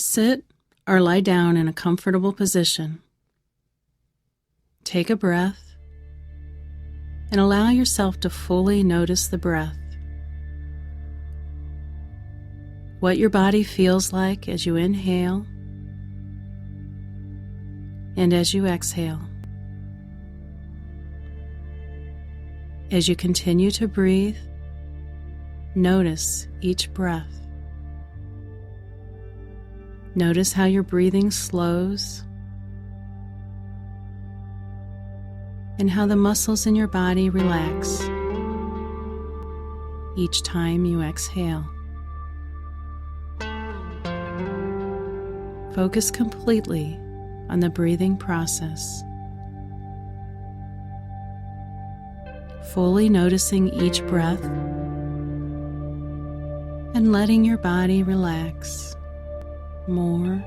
Sit or lie down in a comfortable position. Take a breath and allow yourself to fully notice the breath. What your body feels like as you inhale and as you exhale. As you continue to breathe, notice each breath. Notice how your breathing slows and how the muscles in your body relax each time you exhale. Focus completely on the breathing process, fully noticing each breath and letting your body relax more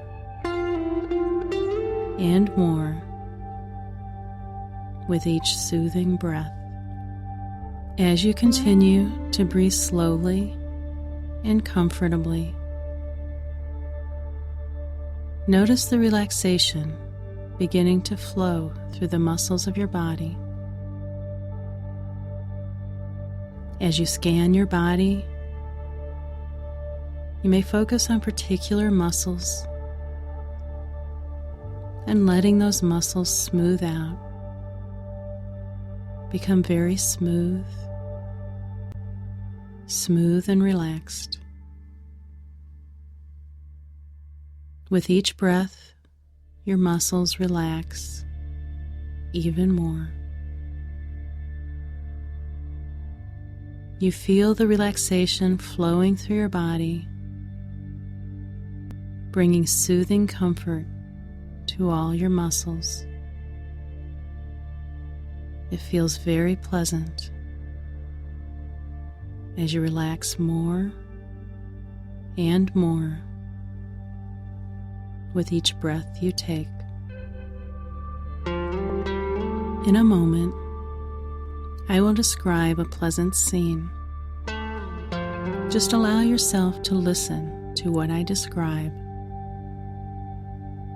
and more with each soothing breath. As you continue to breathe slowly and comfortably, notice the relaxation beginning to flow through the muscles of your body. As you scan your body, you may focus on particular muscles and letting those muscles smooth out, become very smooth and relaxed. With each breath, your muscles relax even more. You feel the relaxation flowing through your body, bringing soothing comfort to all your muscles. It feels very pleasant as you relax more and more with each breath you take. In a moment, I will describe a pleasant scene. Just allow yourself to listen to what I describe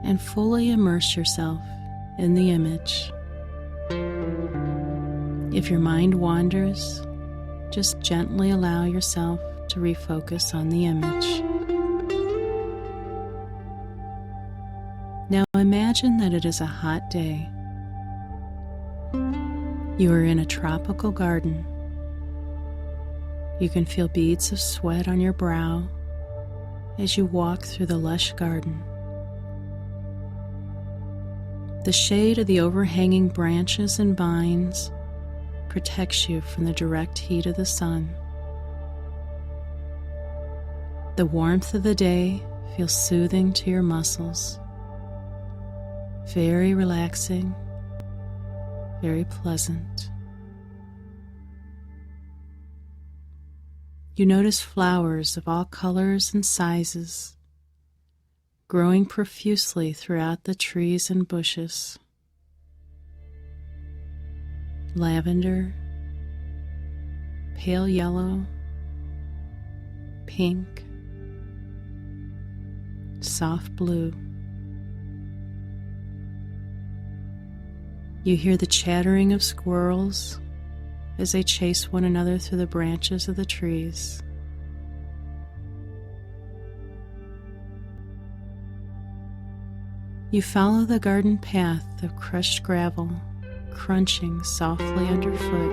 and fully immerse yourself in the image. If your mind wanders, just gently allow yourself to refocus on the image. Now imagine that it is a hot day. You are in a tropical garden. You can feel beads of sweat on your brow as you walk through the lush garden. The shade of the overhanging branches and vines protects you from the direct heat of the sun. The warmth of the day feels soothing to your muscles, very relaxing, very pleasant. You notice flowers of all colors and sizes growing profusely throughout the trees and bushes. Lavender, pale yellow, pink, soft blue. You hear the chattering of squirrels as they chase one another through the branches of the trees. You follow the garden path of crushed gravel, crunching softly underfoot.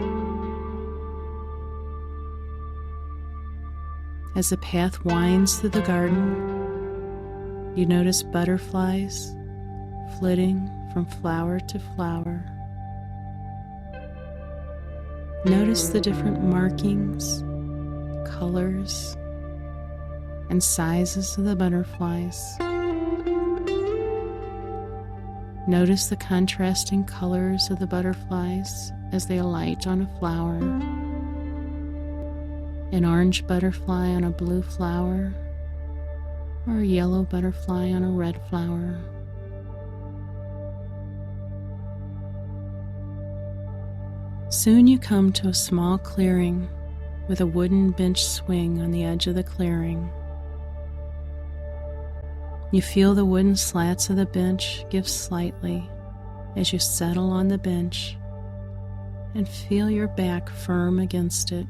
As the path winds through the garden, you notice butterflies flitting from flower to flower. Notice the different markings, colors, and sizes of the butterflies. Notice the contrasting colors of the butterflies as they alight on a flower. An orange butterfly on a blue flower, or a yellow butterfly on a red flower. Soon you come to a small clearing with a wooden bench swing on the edge of the clearing. You feel the wooden slats of the bench give slightly as you settle on the bench and feel your back firm against it.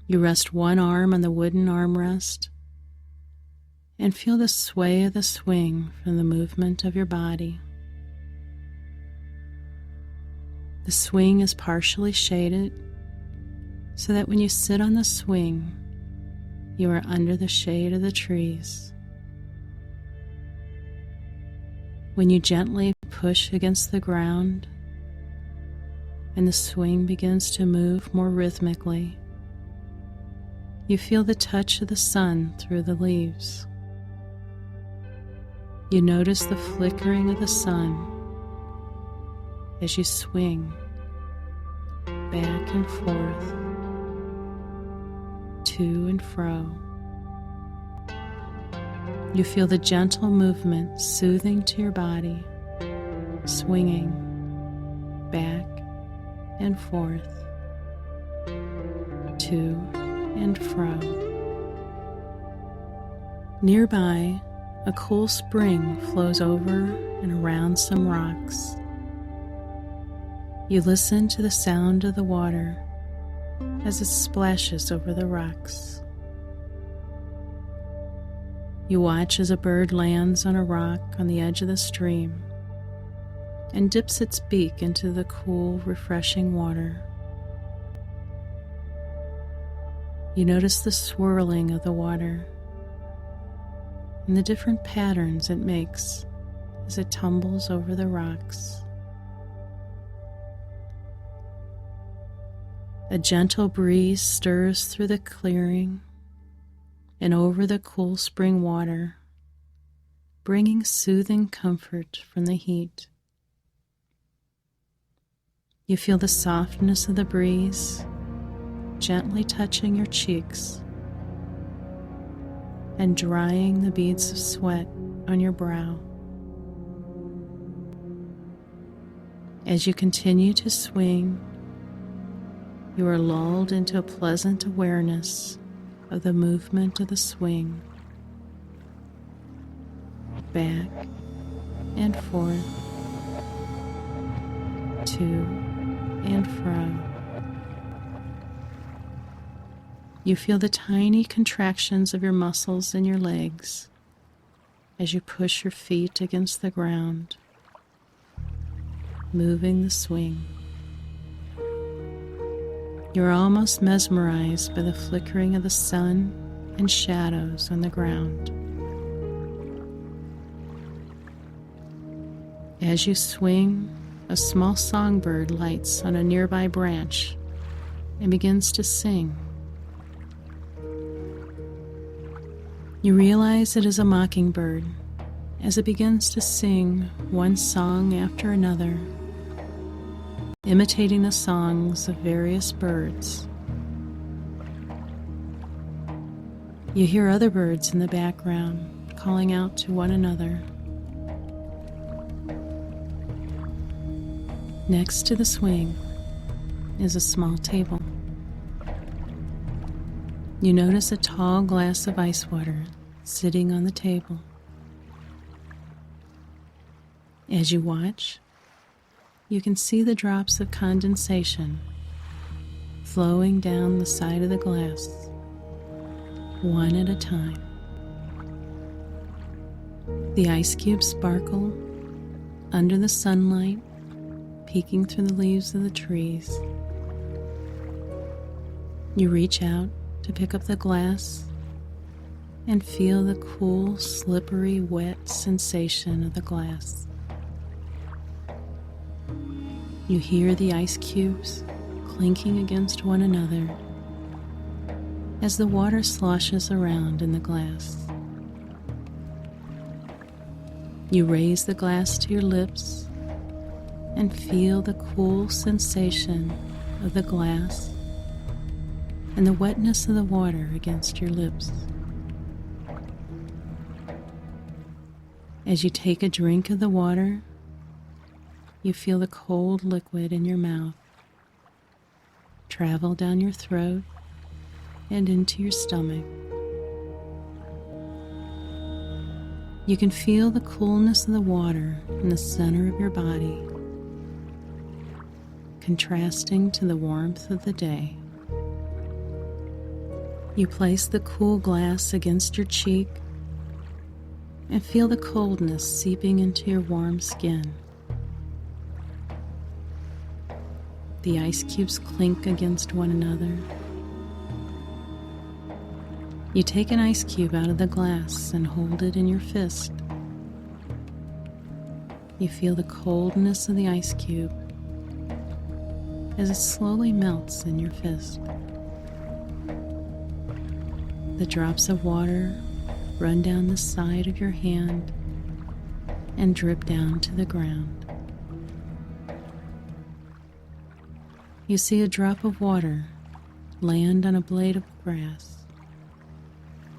You rest one arm on the wooden armrest and feel the sway of the swing from the movement of your body. The swing is partially shaded so that when you sit on the swing, you are under the shade of the trees. When you gently push against the ground and the swing begins to move more rhythmically, you feel the touch of the sun through the leaves. You notice the flickering of the sun as you swing back and forth, to and fro. You feel the gentle movement soothing to your body, swinging back and forth, to and fro. Nearby, a cool spring flows over and around some rocks. You listen to the sound of the water as it splashes over the rocks. You watch as a bird lands on a rock on the edge of the stream and dips its beak into the cool, refreshing water. You notice the swirling of the water and the different patterns it makes as it tumbles over the rocks. A gentle breeze stirs through the clearing and over the cool spring water, bringing soothing comfort from the heat. You feel the softness of the breeze gently touching your cheeks and drying the beads of sweat on your brow. As you continue to swing, you are lulled into a pleasant awareness of the movement of the swing, back and forth, to and fro. You feel the tiny contractions of your muscles in your legs as you push your feet against the ground, moving the swing. You're almost mesmerized by the flickering of the sun and shadows on the ground. As you swing, a small songbird lights on a nearby branch and begins to sing. You realize it is a mockingbird as it begins to sing one song after another, imitating the songs of various birds. You hear other birds in the background calling out to one another. Next to the swing is a small table. You notice a tall glass of ice water sitting on the table. As you watch, you can see the drops of condensation flowing down the side of the glass, one at a time. The ice cubes sparkle under the sunlight, peeking through the leaves of the trees. You reach out to pick up the glass and feel the cool, slippery, wet sensation of the glass. You hear the ice cubes clinking against one another as the water sloshes around in the glass. You raise the glass to your lips and feel the cool sensation of the glass and the wetness of the water against your lips. As you take a drink of the water, you feel the cold liquid in your mouth travel down your throat and into your stomach. You can feel the coolness of the water in the center of your body, contrasting to the warmth of the day. You place the cool glass against your cheek and feel the coldness seeping into your warm skin. The ice cubes clink against one another. You take an ice cube out of the glass and hold it in your fist. You feel the coldness of the ice cube as it slowly melts in your fist. The drops of water run down the side of your hand and drip down to the ground. You see a drop of water land on a blade of grass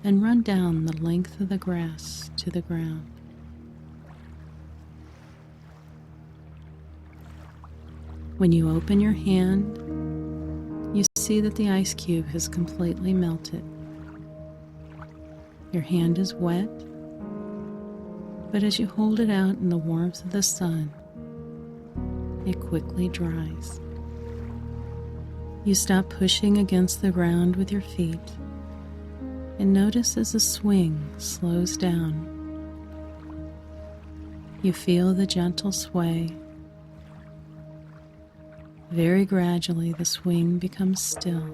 and run down the length of the grass to the ground. When you open your hand, you see that the ice cube has completely melted. Your hand is wet, but as you hold it out in the warmth of the sun, it quickly dries. You stop pushing against the ground with your feet and notice as the swing slows down. You feel the gentle sway. Very gradually, the swing becomes still.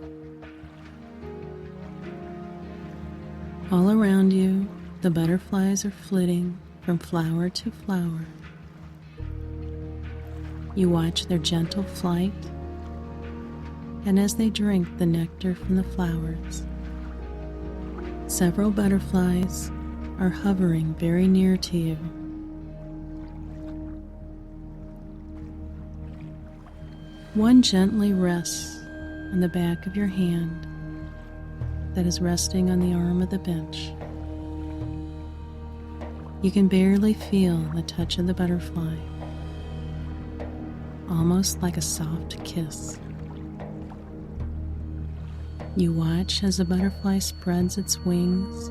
All around you, the butterflies are flitting from flower to flower. You watch their gentle flight, and as they drink the nectar from the flowers, several butterflies are hovering very near to you. One gently rests on the back of your hand that is resting on the arm of the bench. You can barely feel the touch of the butterfly, almost like a soft kiss. You watch as the butterfly spreads its wings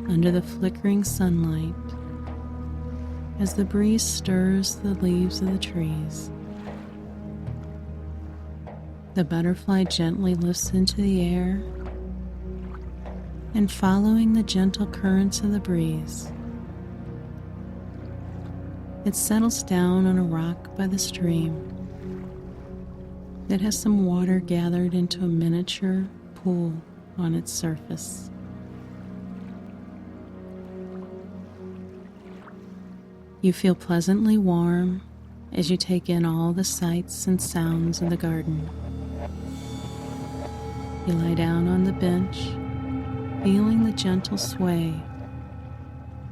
under the flickering sunlight as the breeze stirs the leaves of the trees. The butterfly gently lifts into the air, and following the gentle currents of the breeze, it settles down on a rock by the stream that has some water gathered into a miniature pool on its surface. You feel pleasantly warm as you take in all the sights and sounds of the garden. You lie down on the bench, feeling the gentle sway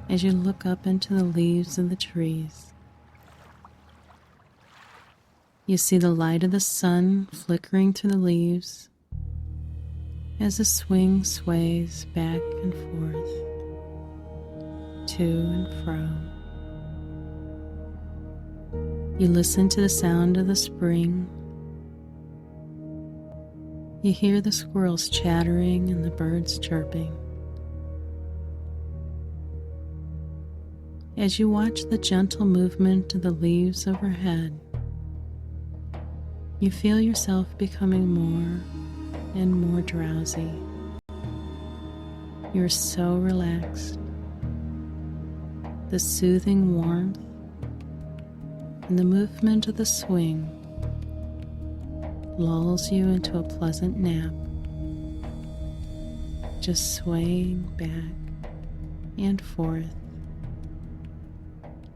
as you look up into the leaves of the trees. You see the light of the sun flickering through the leaves as the swing sways back and forth, to and fro. You listen to the sound of the spring. You hear the squirrels chattering and the birds chirping. As you watch the gentle movement of the leaves overhead, you feel yourself becoming more and more drowsy. You're so relaxed. The soothing warmth and the movement of the swing lulls you into a pleasant nap, just swaying back and forth,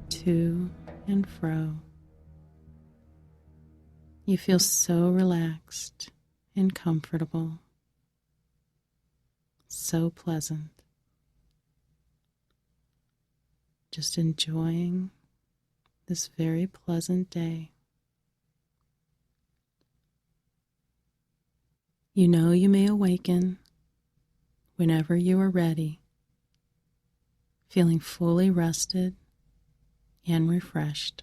to and fro. You feel so relaxed and comfortable, so pleasant, just enjoying this very pleasant day. You know you may awaken whenever you are ready, feeling fully rested and refreshed.